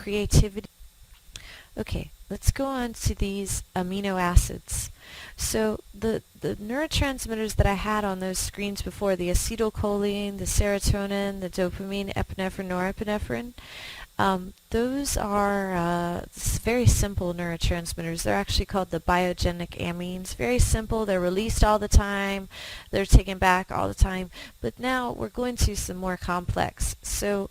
creativity. Okay, let's go on to these amino acids. So the neurotransmitters that I had on those screens before, the acetylcholine, the serotonin, the dopamine, epinephrine, norepinephrine, those are very simple neurotransmitters. They're actually called the biogenic amines. Very simple. They're released all the time. They're taken back all the time. But now we're going to some more complex. So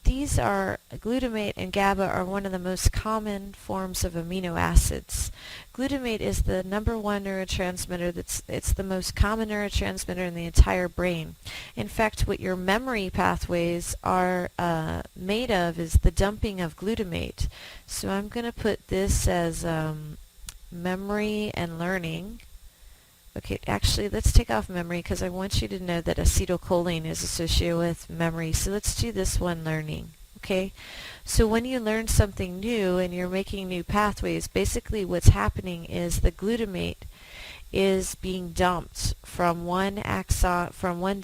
these are glutamate and GABA are one of the most common forms of amino acids. Glutamate is the number one neurotransmitter. It's the most common neurotransmitter in the entire brain. In fact, what your memory pathways are made of is the dumping of glutamate. So I'm going to put this as memory and learning. Okay, actually, let's take off memory because I want you to know that acetylcholine is associated with memory. So let's do this one, learning. Okay, so when you learn something new and you're making new pathways, basically what's happening is the glutamate is being dumped from one axon, from one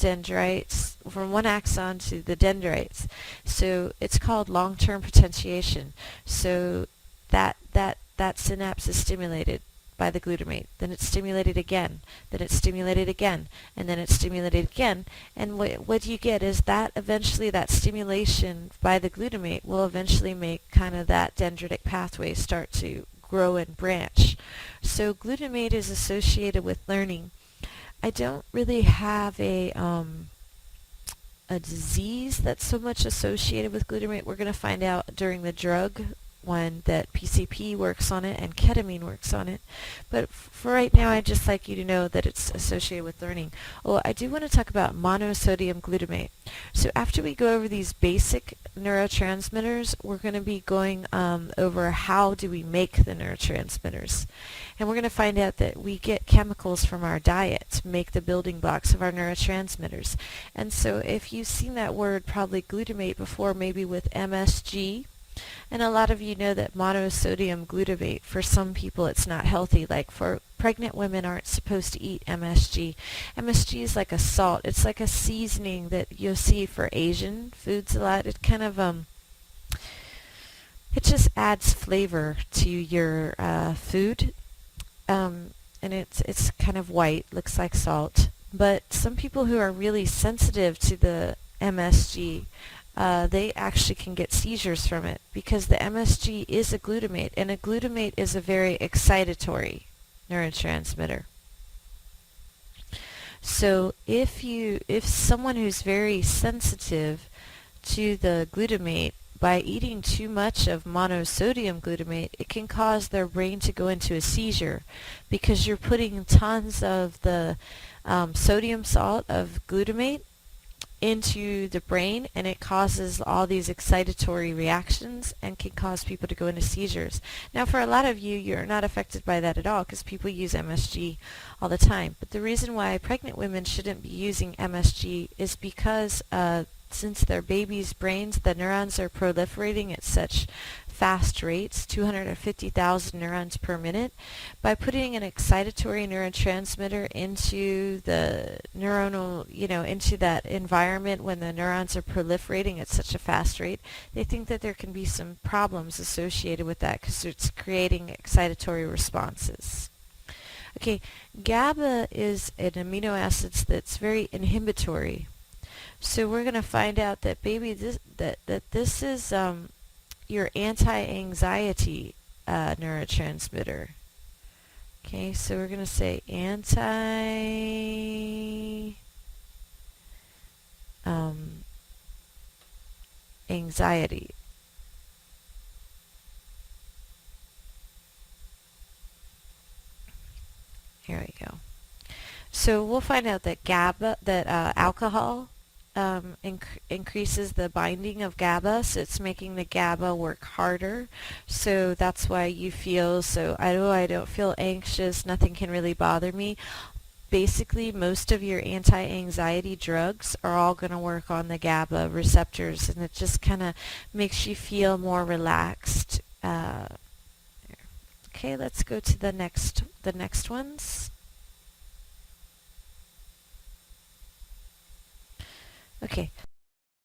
axon to the dendrites. So it's called long-term potentiation. So that synapse is stimulated by the glutamate, then it's stimulated again, then it's stimulated again, and then it's stimulated again, and what you get is that eventually that stimulation by the glutamate will eventually make kind of that dendritic pathway start to grow and branch. So glutamate is associated with learning. I don't really have a disease that's so much associated with glutamate. We're going to find out during the drug one that PCP works on it and ketamine works on it. But for right now, I'd just like you to know that it's associated with learning. Oh, I do want to talk about monosodium glutamate. So after we go over these basic neurotransmitters, we're going to be going over how do we make the neurotransmitters. And we're going to find out that we get chemicals from our diet to make the building blocks of our neurotransmitters. And so if you've seen that word, probably glutamate before, maybe with MSG, and a lot of you know that monosodium glutamate, for some people it's not healthy. Like for pregnant women aren't supposed to eat MSG. MSG is like a salt. It's like a seasoning that you'll see for Asian foods a lot. It kind of it just adds flavor to your food. And it's kind of white, looks like salt. But some people who are really sensitive to the MSG, they actually can get seizures from it because the MSG is a glutamate, and a glutamate is a very excitatory neurotransmitter. So if someone who's very sensitive to the glutamate, by eating too much of monosodium glutamate, it can cause their brain to go into a seizure because you're putting tons of the sodium salt of glutamate into the brain, and it causes all these excitatory reactions and can cause people to go into seizures. Now for a lot of you, you're not affected by that at all because people use MSG all the time. But the reason why pregnant women shouldn't be using MSG is because since their baby's brains, the neurons are proliferating at such fast rates, 250,000 neurons per minute. By putting an excitatory neurotransmitter into the neuronal, into that environment when the neurons are proliferating at such a fast rate, they think that there can be some problems associated with that because it's creating excitatory responses. Okay, GABA is an amino acid that's very inhibitory. So we're going to find out that this is your anti-anxiety neurotransmitter. Okay, so we're going to say anxiety. Here we go. So we'll find out that alcohol increases the binding of GABA, so it's making the GABA work harder. So that's why you feel I don't feel anxious, nothing can really bother me. Basically, most of your anti-anxiety drugs are all going to work on the GABA receptors, and it just kind of makes you feel more relaxed. Okay, let's go to the next ones. Okay,